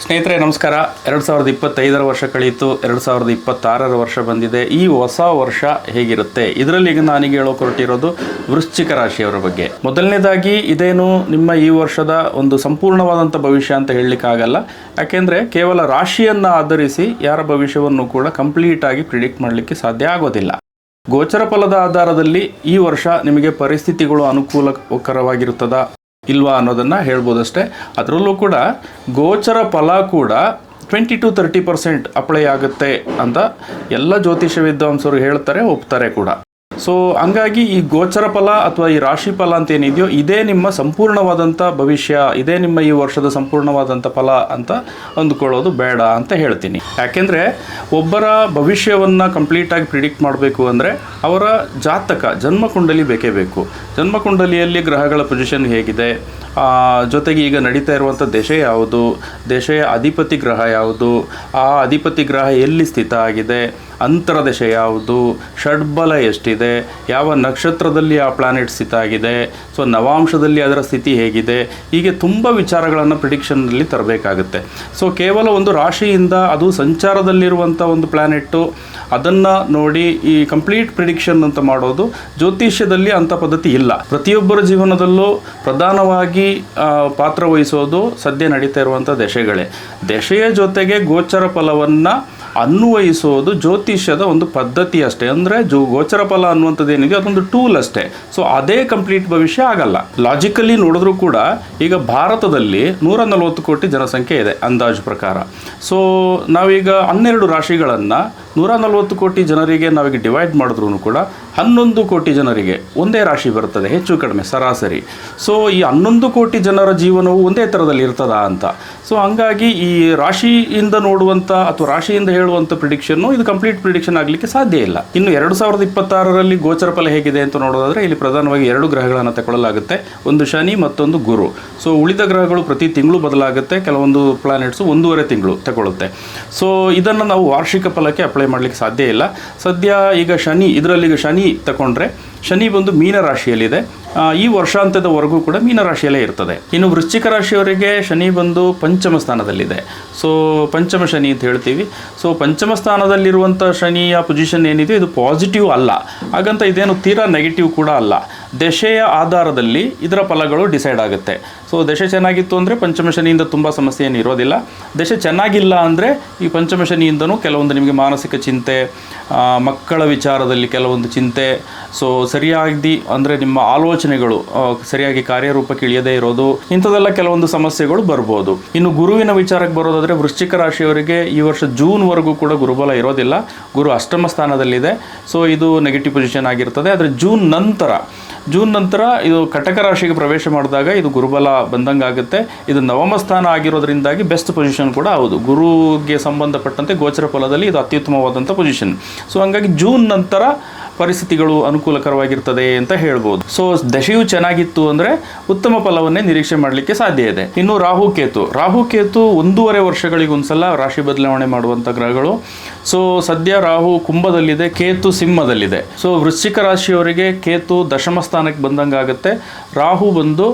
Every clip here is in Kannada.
ಸ್ನೇಹಿತರೆ ನಮಸ್ಕಾರ. 2025 ವರ್ಷ ಕಳೆಯಿತು, 2026 ವರ್ಷ ಬಂದಿದೆ. ಈ ಹೊಸ ವರ್ಷ ಹೇಗಿರುತ್ತೆ ಇದರಲ್ಲಿ ಈಗ ನಾನೀಗ ಹೇಳೋಕೆ ಹೊರಟಿರೋದು ವೃಶ್ಚಿಕ ರಾಶಿಯವರ ಬಗ್ಗೆ. ಮೊದಲನೇದಾಗಿ ಇದೇನು ನಿಮ್ಮ ಈ ವರ್ಷದ ಒಂದು ಸಂಪೂರ್ಣವಾದಂಥ ಭವಿಷ್ಯ ಅಂತ ಹೇಳಲಿಕ್ಕಾಗಲ್ಲ. ಯಾಕೆಂದರೆ ಕೇವಲ ರಾಶಿಯನ್ನು ಆಧರಿಸಿ ಯಾರ ಭವಿಷ್ಯವನ್ನು ಕೂಡ ಕಂಪ್ಲೀಟ್ ಆಗಿ ಪ್ರಿಡಿಕ್ಟ್ ಮಾಡಲಿಕ್ಕೆ ಸಾಧ್ಯ ಆಗೋದಿಲ್ಲ. ಗೋಚರ ಫಲದ ಆಧಾರದಲ್ಲಿ ಈ ವರ್ಷ ನಿಮಗೆ ಪರಿಸ್ಥಿತಿಗಳು ಅನುಕೂಲಕರವಾಗಿರುತ್ತದಾ ಇಲ್ವಾ ಅನ್ನೋದನ್ನು ಹೇಳ್ಬೋದಷ್ಟೇ. ಅದರಲ್ಲೂ ಕೂಡ ಗೋಚರ ಫಲ ಕೂಡ 20-30% ಅಪ್ಲೈ ಆಗುತ್ತೆ ಅಂತ ಎಲ್ಲ ಜ್ಯೋತಿಷ್ಯ ವಿದ್ವಾಂಸರು ಹೇಳ್ತಾರೆ, ಒಪ್ತಾರೆ ಕೂಡ. ಸೊ ಹಂಗಾಗಿ ಈ ಗೋಚರ ಫಲ ಅಥವಾ ಈ ರಾಶಿ ಫಲ ಅಂತ ಏನಿದೆಯೋ ಇದೇ ನಿಮ್ಮ ಸಂಪೂರ್ಣವಾದಂಥ ಭವಿಷ್ಯ, ಇದೇ ನಿಮ್ಮ ಈ ವರ್ಷದ ಸಂಪೂರ್ಣವಾದಂಥ ಫಲ ಅಂತ ಅಂದುಕೊಳ್ಳೋದು ಬೇಡ ಅಂತ ಹೇಳ್ತೀನಿ. ಯಾಕೆಂದರೆ ಒಬ್ಬರ ಭವಿಷ್ಯವನ್ನು ಕಂಪ್ಲೀಟಾಗಿ ಪ್ರಿಡಿಕ್ಟ್ ಮಾಡಬೇಕು ಅಂದರೆ ಅವರ ಜಾತಕ ಜನ್ಮಕುಂಡಲಿ ಬೇಕೇ ಬೇಕು. ಜನ್ಮಕುಂಡಲಿಯಲ್ಲಿ ಗ್ರಹಗಳ ಪೊಸಿಷನ್ ಹೇಗಿದೆ, ಜೊತೆಗೆ ಈಗ ನಡೀತಾ ಇರುವಂಥ ದಶೆ ಯಾವುದು, ದಶೆಯ ಅಧಿಪತಿ ಗ್ರಹ ಯಾವುದು, ಆ ಅಧಿಪತಿ ಗ್ರಹ ಎಲ್ಲಿ ಸ್ಥಿತ ಆಗಿದೆ, ಅಂತರದಶೆ ಯಾವುದು, ಷಡ್ಬಲ ಎಷ್ಟಿದೆ, ಯಾವ ನಕ್ಷತ್ರದಲ್ಲಿ ಆ ಪ್ಲಾನೆಟ್ ಸ್ಥಿತ ಆಗಿದೆ, ಸೊ ನವಾಂಶದಲ್ಲಿ ಅದರ ಸ್ಥಿತಿ ಹೇಗಿದೆ, ಹೀಗೆ ತುಂಬ ವಿಚಾರಗಳನ್ನು ಪ್ರಿಡಿಕ್ಷನ್ನಲ್ಲಿ ತರಬೇಕಾಗುತ್ತೆ. ಸೊ ಕೇವಲ ಒಂದು ರಾಶಿಯಿಂದ ಅದು ಸಂಚಾರದಲ್ಲಿರುವಂಥ ಒಂದು ಪ್ಲಾನೆಟ್ಟು ಅದನ್ನು ನೋಡಿ ಈ ಕಂಪ್ಲೀಟ್ ಪ್ರಿಡಿಕ್ಷನ್ ಅಂತ ಮಾಡೋದು ಜ್ಯೋತಿಷ್ಯದಲ್ಲಿ ಅಂಥ ಪದ್ಧತಿ ಇಲ್ಲ. ಪ್ರತಿಯೊಬ್ಬರ ಜೀವನದಲ್ಲೂ ಪ್ರಧಾನವಾಗಿ ಪಾತ್ರ ವಹಿಸೋದು ಸದ್ಯ ನಡೀತಾ ಇರುವಂಥ ದಶೆಗಳೇ. ದಶೆಯ ಜೊತೆಗೆ ಗೋಚರ ಫಲವನ್ನು ಅನ್ವಯಿಸೋದು ಜ್ಯೋತಿಷ್ಯದ ಒಂದು ಪದ್ಧತಿ ಅಷ್ಟೇ. ಅಂದರೆ ಗೋಚರ ಫಲ ಅನ್ನುವಂಥದ್ದು ಏನಿದೆ ಅದೊಂದು ಟೂಲ್ ಅಷ್ಟೇ. ಸೊ ಅದೇ ಕಂಪ್ಲೀಟ್ ಭವಿಷ್ಯ ಆಗಲ್ಲ. ಲಾಜಿಕಲಿ ನೋಡಿದ್ರೂ ಕೂಡ ಈಗ ಭಾರತದಲ್ಲಿ 140 ಕೋಟಿ ಜನಸಂಖ್ಯೆ ಇದೆ ಅಂದಾಜು ಪ್ರಕಾರ. ಸೊ ನಾವೀಗ 12 ರಾಶಿಗಳನ್ನು 140 ಕೋಟಿ ಜನರಿಗೆ ನಾವೀಗ ಡಿವೈಡ್ ಮಾಡಿದ್ರೂ ಕೂಡ 11 ಕೋಟಿ ಜನರಿಗೆ ಒಂದೇ ರಾಶಿ ಬರ್ತದೆ, ಹೆಚ್ಚು ಕಡಿಮೆ ಸರಾಸರಿ. ಸೊ ಈ 11 ಕೋಟಿ ಜನರ ಜೀವನವು ಒಂದೇ ಥರದಲ್ಲಿ ಇರ್ತದಾ ಅಂತ. ಸೊ ಹಂಗಾಗಿ ಈ ರಾಶಿಯಿಂದ ನೋಡುವಂಥ ಅಥವಾ ರಾಶಿಯಿಂದ ಹೇಳುವಂಥ ಪ್ರಿಡಿಕ್ಷನ್ನು ಇದು ಕಂಪ್ಲೀಟ್ ಪ್ರಿಡಿಕ್ಷನ್ ಆಗಲಿಕ್ಕೆ ಸಾಧ್ಯ ಇಲ್ಲ. ಇನ್ನು 2026ರಲ್ಲಿ ಗೋಚರ ಫಲ ಹೇಗಿದೆ ಅಂತ ನೋಡೋದಾದರೆ ಇಲ್ಲಿ ಪ್ರಧಾನವಾಗಿ 2 ಗ್ರಹಗಳನ್ನು ತಗೊಳ್ಳಲಾಗುತ್ತೆ, ಒಂದು ಶನಿ ಮತ್ತೊಂದು ಗುರು. ಸೊ ಉಳಿದ ಗ್ರಹಗಳು ಪ್ರತಿ ತಿಂಗಳು ಬದಲಾಗುತ್ತೆ, ಕೆಲವೊಂದು ಪ್ಲಾನೆಟ್ಸು 1.5 ತಿಂಗಳು ತಗೊಳ್ಳುತ್ತೆ. ಸೊ ಇದನ್ನು ನಾವು ವಾರ್ಷಿಕ ಫಲಕ್ಕೆ ಅಪ್ಲೈ ಮಾಡಲಿಕ್ಕೆ ಸಾಧ್ಯ ಇಲ್ಲ. ಸದ್ಯ ಈಗ ಶನಿ, ಇದರಲ್ಲಿ ಈಗ ಶನಿ ತಗೊಂಡ್ರೆ ಶನಿ ಬಂದು ಮೀನರಾಶಿಯಲ್ಲಿದೆ, ಈ ವರ್ಷಾಂತ್ಯದವರೆಗೂ ಕೂಡ ಮೀನರಾಶಿಯಲ್ಲೇ ಇರ್ತದೆ. ಇನ್ನು ವೃಶ್ಚಿಕ ರಾಶಿಯವರಿಗೆ ಶನಿ ಬಂದು ಪಂಚಮ ಸ್ಥಾನದಲ್ಲಿದೆ. ಸೊ ಪಂಚಮ ಶನಿ ಅಂತ ಹೇಳ್ತೀವಿ. ಸೊ ಪಂಚಮ ಸ್ಥಾನದಲ್ಲಿರುವಂಥ ಶನಿಯ ಪೊಸಿಷನ್ ಏನಿದೆ ಇದು ಪಾಸಿಟಿವ್ ಅಲ್ಲ, ಹಾಗಂತ ಇದೇನು ತೀರಾ ನೆಗೆಟಿವ್ ಕೂಡ ಅಲ್ಲ. ದಶೆಯ ಆಧಾರದಲ್ಲಿ ಇದರ ಫಲಗಳು ಡಿಸೈಡ್ ಆಗುತ್ತೆ. ಸೊ ದಶೆ ಚೆನ್ನಾಗಿತ್ತು ಅಂದರೆ ಪಂಚಮ ಶನಿಯಿಂದ ತುಂಬ ಸಮಸ್ಯೆ ಏನು ಇರೋದಿಲ್ಲ. ದಶೆ ಚೆನ್ನಾಗಿಲ್ಲ ಅಂದರೆ ಈ ಪಂಚಮ ಶನಿಯಿಂದನೂ ಕೆಲವೊಂದು ನಿಮಗೆ ಮಾನಸಿಕ ಚಿಂತೆ, ಮಕ್ಕಳ ವಿಚಾರದಲ್ಲಿ ಕೆಲವೊಂದು ಚಿಂತೆ, ಸೊ ಸರಿಯಾಗಿ ಅಂದರೆ ನಿಮ್ಮ ಆಲೋಚನೆಗಳು ಸರಿಯಾಗಿ ಕಾರ್ಯರೂಪಕ್ಕೆ ಇಳಿಯದೇ ಇರೋದು, ಇಂಥದ್ದೆಲ್ಲ ಕೆಲವೊಂದು ಸಮಸ್ಯೆಗಳು ಬರ್ಬೋದು. ಇನ್ನು ಗುರುವಿನ ವಿಚಾರಕ್ಕೆ ಬರೋದಾದರೆ ವೃಶ್ಚಿಕ ರಾಶಿಯವರಿಗೆ ಈ ವರ್ಷ ಜೂನ್ವರೆಗೂ ಕೂಡ ಗುರುಬಲ ಇರೋದಿಲ್ಲ. ಗುರು ಅಷ್ಟಮ ಸ್ಥಾನದಲ್ಲಿದೆ. ಸೊ ಇದು ನೆಗೆಟಿವ್ ಪೊಸಿಷನ್ ಆಗಿರ್ತದೆ. ಆದರೆ ಜೂನ್ ನಂತರ ಇದು ಕಟಕ ರಾಶಿಗೆ ಪ್ರವೇಶ ಮಾಡಿದಾಗ ಇದು ಗುರುಬಲ ಬಂದಂಗೆ ಆಗುತ್ತೆ. ಇದು ನವಮ ಸ್ಥಾನ ಆಗಿರೋದ್ರಿಂದಾಗಿ ಬೆಸ್ಟ್ ಪೊಸಿಷನ್ ಕೂಡ ಹೌದು. ಗುರುಗೆ ಸಂಬಂಧಪಟ್ಟಂತೆ ಗೋಚರ ಫಲದಲ್ಲಿ ಇದು ಅತ್ಯುತ್ತಮವಾದಂಥ ಪೊಸಿಷನ್. ಸೊ ಹಂಗಾಗಿ ಜೂನ್ ನಂತರ ಪರಿಸ್ಥಿತಿಗಳು ಅನುಕೂಲಕರವಾಗಿರ್ತದೆ ಅಂತ ಹೇಳ್ಬೋದು. ಸೊ ದಶೆಯು ಚೆನ್ನಾಗಿತ್ತು ಅಂದರೆ ಉತ್ತಮ ಫಲವನ್ನೇ ನಿರೀಕ್ಷೆ ಮಾಡಲಿಕ್ಕೆ ಸಾಧ್ಯ ಇದೆ. ಇನ್ನು ರಾಹುಕೇತು 1.5 ವರ್ಷಗಳಿಗೊಂದ್ಸಲ ರಾಶಿ ಬದಲಾವಣೆ ಮಾಡುವಂಥ ಗ್ರಹಗಳು. ಸೊ ಸದ್ಯ ರಾಹು ಕುಂಭದಲ್ಲಿದೆ, ಕೇತು ಸಿಂಹದಲ್ಲಿದೆ. ಸೊ ವೃಶ್ಚಿಕ ರಾಶಿಯವರಿಗೆ ಕೇತು ದಶಮ ಸ್ಥಾನಕ್ಕೆ ಬಂದಂಗೆ ಆಗುತ್ತೆ, ರಾಹು ಬಂದು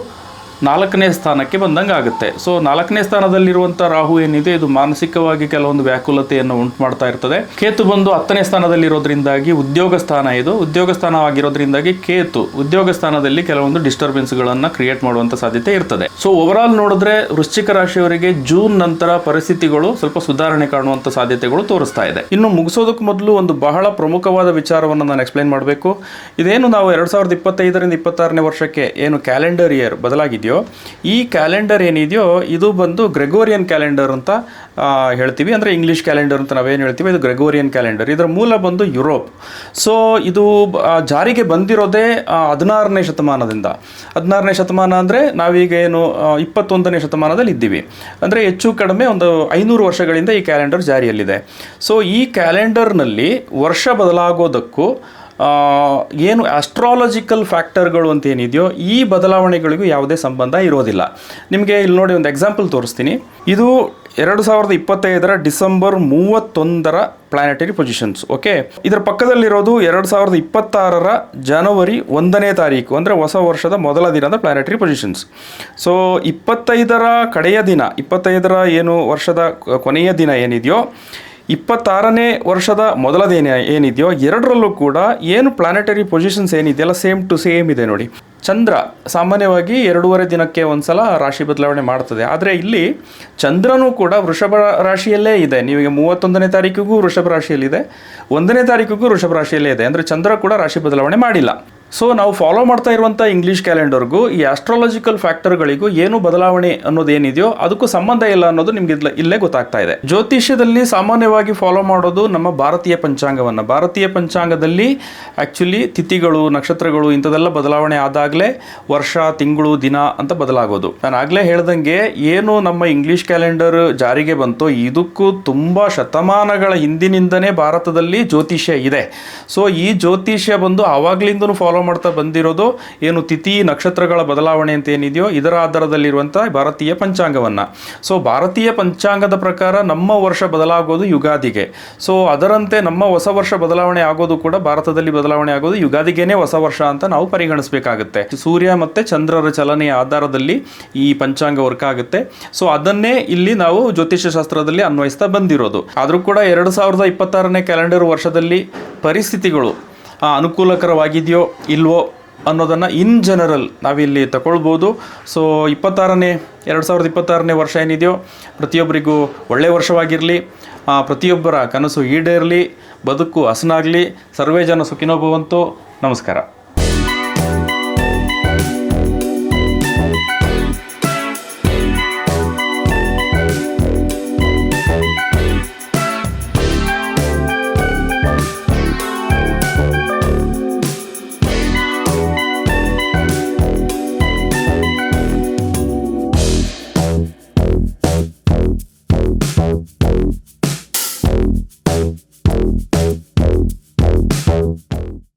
4ನೇ ಸ್ಥಾನಕ್ಕೆ ಬಂದಂಗೆ ಆಗುತ್ತೆ. ಸೊ 4ನೇ ಸ್ಥಾನದಲ್ಲಿರುವಂಥ ರಾಹು ಏನಿದೆ ಇದು ಮಾನಸಿಕವಾಗಿ ಕೆಲವೊಂದು ವ್ಯಾಕುಲತೆಯನ್ನು ಉಂಟು ಮಾಡ್ತಾ ಇರ್ತದೆ. ಕೇತು ಬಂದು 10ನೇ ಸ್ಥಾನದಲ್ಲಿರೋದ್ರಿಂದಾಗಿ ಉದ್ಯೋಗ ಸ್ಥಾನ, ಇದು ಉದ್ಯೋಗ ಸ್ಥಾನ ಆಗಿರೋದ್ರಿಂದಾಗಿ ಕೇತು ಉದ್ಯೋಗ ಸ್ಥಾನದಲ್ಲಿ ಕೆಲವೊಂದು ಡಿಸ್ಟರ್ಬೆನ್ಸ್ಗಳನ್ನು ಕ್ರಿಯೇಟ್ ಮಾಡುವಂಥ ಸಾಧ್ಯತೆ ಇರ್ತದೆ. ಸೊ ಓವರಾಲ್ ನೋಡಿದ್ರೆ ವೃಶ್ಚಿಕ ರಾಶಿಯವರಿಗೆ ಜೂನ್ ನಂತರ ಪರಿಸ್ಥಿತಿಗಳು ಸ್ವಲ್ಪ ಸುಧಾರಣೆ ಕಾಣುವಂಥ ಸಾಧ್ಯತೆಗಳು ತೋರಿಸ್ತಾ ಇದೆ. ಇನ್ನು ಮುಗಿಸೋದಕ್ಕೆ ಮೊದಲು ಒಂದು ಬಹಳ ಪ್ರಮುಖವಾದ ವಿಚಾರವನ್ನು ನಾನು ಎಕ್ಸ್ಪ್ಲೈನ್ ಮಾಡಬೇಕು. ಇದೇನು ನಾವು 2025ರಿಂದ 26ನೇ ವರ್ಷಕ್ಕೆ ಏನು ಕ್ಯಾಲೆಂಡರ್ ಇಯರ್ ಬದಲಾಗಿದೆಯೋ ಈ ಕ್ಯಾಲೆಂಡರ್ ಏನಿದೆಯೋ ಇದು ಬಂದು ಗ್ರೆಗೋರಿಯನ್ ಕ್ಯಾಲೆಂಡರ್ ಅಂತ ಹೇಳ್ತೀವಿ. ಅಂದರೆ ಇಂಗ್ಲೀಷ್ ಕ್ಯಾಲೆಂಡರ್ ಅಂತ ನಾವೇನು ಹೇಳ್ತೀವಿ ಇದು ಗ್ರೆಗೋರಿಯನ್ ಕ್ಯಾಲೆಂಡರ್. ಇದರ ಮೂಲ ಬಂದು ಯುರೋಪ್. ಸೊ ಇದು ಜಾರಿಗೆ ಬಂದಿರೋದೇ 16ನೇ ಶತಮಾನದಿಂದ. 16ನೇ ಶತಮಾನ ಅಂದರೆ ನಾವೀಗ ಏನು 21ನೇ ಶತಮಾನದಲ್ಲಿ ಇದ್ದೀವಿ. ಅಂದರೆ ಹೆಚ್ಚು ಕಡಿಮೆ ಒಂದು 500 ವರ್ಷಗಳಿಂದ ಈ ಕ್ಯಾಲೆಂಡರ್ ಜಾರಿಯಲ್ಲಿದೆ. ಸೊ ಈ ಕ್ಯಾಲೆಂಡರ್ನಲ್ಲಿ ವರ್ಷ ಬದಲಾಗೋದಕ್ಕೂ ಏನು ಆಸ್ಟ್ರಾಲಜಿಕಲ್ ಫ್ಯಾಕ್ಟರ್ಗಳು ಅಂತ ಏನಿದೆಯೋ ಈ ಬದಲಾವಣೆಗಳಿಗೂ ಯಾವುದೇ ಸಂಬಂಧ ಇರೋದಿಲ್ಲ. ನಿಮಗೆ ಇಲ್ಲಿ ನೋಡಿ ಒಂದು ಎಕ್ಸಾಂಪಲ್ ತೋರಿಸ್ತೀನಿ. ಇದು 2025 ಡಿಸೆಂಬರ್ 31 ಪ್ಲಾನೆಟರಿ ಪೊಸಿಷನ್ಸ್. ಓಕೆ, ಇದರ ಪಕ್ಕದಲ್ಲಿರೋದು 2026 ಜನವರಿ 1ನೇ ತಾರೀಕು, ಅಂದರೆ ಹೊಸ ವರ್ಷದ ಮೊದಲ ದಿನದ ಪ್ಲಾನೆಟರಿ ಪೊಸಿಷನ್ಸ್. ಸೊ 25ರ ಕಡೆಯ ದಿನ, 25ರ ಏನು ವರ್ಷದ ಕೊನೆಯ ದಿನ ಏನಿದೆಯೋ, 26ನೇ ವರ್ಷದ ಮೊದಲ ದಿನ ಏನಿದೆಯೋ, ಎರಡರಲ್ಲೂ ಕೂಡ ಏನು ಪ್ಲಾನೆಟರಿ ಪೊಸಿಷನ್ಸ್ ಏನಿದೆಯಲ್ಲ ಸೇಮ್ ಟು ಸೇಮ್ ಇದೆ ನೋಡಿ. ಚಂದ್ರ ಸಾಮಾನ್ಯವಾಗಿ 2.5 ದಿನಕ್ಕೆ ಒಂದ್ಸಲ ರಾಶಿ ಬದಲಾವಣೆ ಮಾಡ್ತದೆ, ಆದರೆ ಇಲ್ಲಿ ಚಂದ್ರನೂ ಕೂಡ ವೃಷಭ ರಾಶಿಯಲ್ಲೇ ಇದೆ. ನೀವೀಗ 31ನೇ ತಾರೀಕಿಗೂ ವೃಷಭ ರಾಶಿಯಲ್ಲಿದೆ, 1ನೇ ತಾರೀಕಿಗೂ ವೃಷಭ ರಾಶಿಯಲ್ಲೇ ಇದೆ, ಅಂದರೆ ಚಂದ್ರ ಕೂಡ ರಾಶಿ ಬದಲಾವಣೆ ಮಾಡಿಲ್ಲ. ಸೊ ನಾವು ಫಾಲೋ ಮಾಡ್ತಾ ಇರುವಂಥ ಇಂಗ್ಲೀಷ್ ಕ್ಯಾಲೆಂಡರ್ಗೂ ಈ ಆಸ್ಟ್ರಾಲಜಿಕಲ್ ಫ್ಯಾಕ್ಟರ್ಗಳಿಗೂ ಏನು ಬದಲಾವಣೆ ಅನ್ನೋದೇನಿದೆಯೋ ಅದಕ್ಕೂ ಸಂಬಂಧ ಇಲ್ಲ ಅನ್ನೋದು ನಿಮ್ಗೆ ಇಲ್ಲೇ ಗೊತ್ತಾಗ್ತಾ ಇದೆ. ಜ್ಯೋತಿಷ್ಯದಲ್ಲಿ ಸಾಮಾನ್ಯವಾಗಿ ಫಾಲೋ ಮಾಡೋದು ನಮ್ಮ ಭಾರತೀಯ ಪಂಚಾಂಗವನ್ನು. ಭಾರತೀಯ ಪಂಚಾಂಗದಲ್ಲಿ ಆ್ಯಕ್ಚುಲಿ ತಿಥಿಗಳು, ನಕ್ಷತ್ರಗಳು ಇಂಥದ್ದೆಲ್ಲ ಬದಲಾವಣೆ ಆದಾಗಲೇ ವರ್ಷ, ತಿಂಗಳು, ದಿನ ಅಂತ ಬದಲಾಗೋದು. ನಾನು ಆಗಲೇ ಹೇಳ್ದಂಗೆ ಏನು ನಮ್ಮ ಇಂಗ್ಲೀಷ್ ಕ್ಯಾಲೆಂಡರ್ ಜಾರಿಗೆ ಬಂತೋ ಇದಕ್ಕೂ ತುಂಬ ಶತಮಾನಗಳ ಹಿಂದಿನಿಂದನೇ ಭಾರತದಲ್ಲಿ ಜ್ಯೋತಿಷ್ಯ ಇದೆ. ಸೊ ಈ ಜ್ಯೋತಿಷ್ಯ ಬಂದು ಆವಾಗಲಿಂದನೂ ಫಾಲೋ ಮಾಡ್ತಾ ಬಂದಿರೋದು ಏನು ತಿಥಿ ನಕ್ಷತ್ರಗಳ ಬದಲಾವಣೆ ಅಂತ ಏನಿದೆಯೋ ಇದರ ಆಧಾರದಲ್ಲಿರುವಂಥ ಭಾರತೀಯ ಪಂಚಾಂಗವನ್ನು. ಸೊ ಭಾರತೀಯ ಪಂಚಾಂಗದ ಪ್ರಕಾರ ನಮ್ಮ ವರ್ಷ ಬದಲಾಗೋದು ಯುಗಾದಿಗೆ. ಸೊ ಅದರಂತೆ ನಮ್ಮ ಹೊಸ ವರ್ಷ ಬದಲಾವಣೆ ಆಗೋದು ಕೂಡ ಭಾರತದಲ್ಲಿ ಬದಲಾವಣೆ ಆಗೋದು ಯುಗಾದಿಗೇನೆ ಹೊಸ ವರ್ಷ ಅಂತ ನಾವು ಪರಿಗಣಿಸಬೇಕಾಗುತ್ತೆ. ಸೂರ್ಯ ಮತ್ತು ಚಂದ್ರರ ಚಲನೆಯ ಆಧಾರದಲ್ಲಿ ಈ ಪಂಚಾಂಗ ವರ್ಕ್ ಆಗುತ್ತೆ. ಸೊ ಅದನ್ನೇ ಇಲ್ಲಿ ನಾವು ಜ್ಯೋತಿಷ್ಯ ಶಾಸ್ತ್ರದಲ್ಲಿ ಅನ್ವಯಿಸ್ತಾ ಬಂದಿರೋದು. ಆದರೂ ಕೂಡ 2026ನೇ ಕ್ಯಾಲೆಂಡರ್ ವರ್ಷದಲ್ಲಿ ಪರಿಸ್ಥಿತಿಗಳು ಅನುಕೂಲಕರವಾಗಿದೆಯೋ ಇಲ್ವೋ ಅನ್ನೋದನ್ನು ಇನ್ ಜನರಲ್ ನಾವಿಲ್ಲಿ ತಗೊಳ್ಬೋದು. ಸೊ 2026ನೇ ವರ್ಷ ಏನಿದೆಯೋ ಪ್ರತಿಯೊಬ್ಬರಿಗೂ ಒಳ್ಳೆಯ ವರ್ಷವಾಗಿರಲಿ, ಪ್ರತಿಯೊಬ್ಬರ ಕನಸು ಈಡೇರಲಿ, ಬದುಕು ಹಸನಾಗಲಿ. ಸರ್ವೇ ಜನ ಸುಖಿನೋ ಭವಂತು. ನಮಸ್ಕಾರ.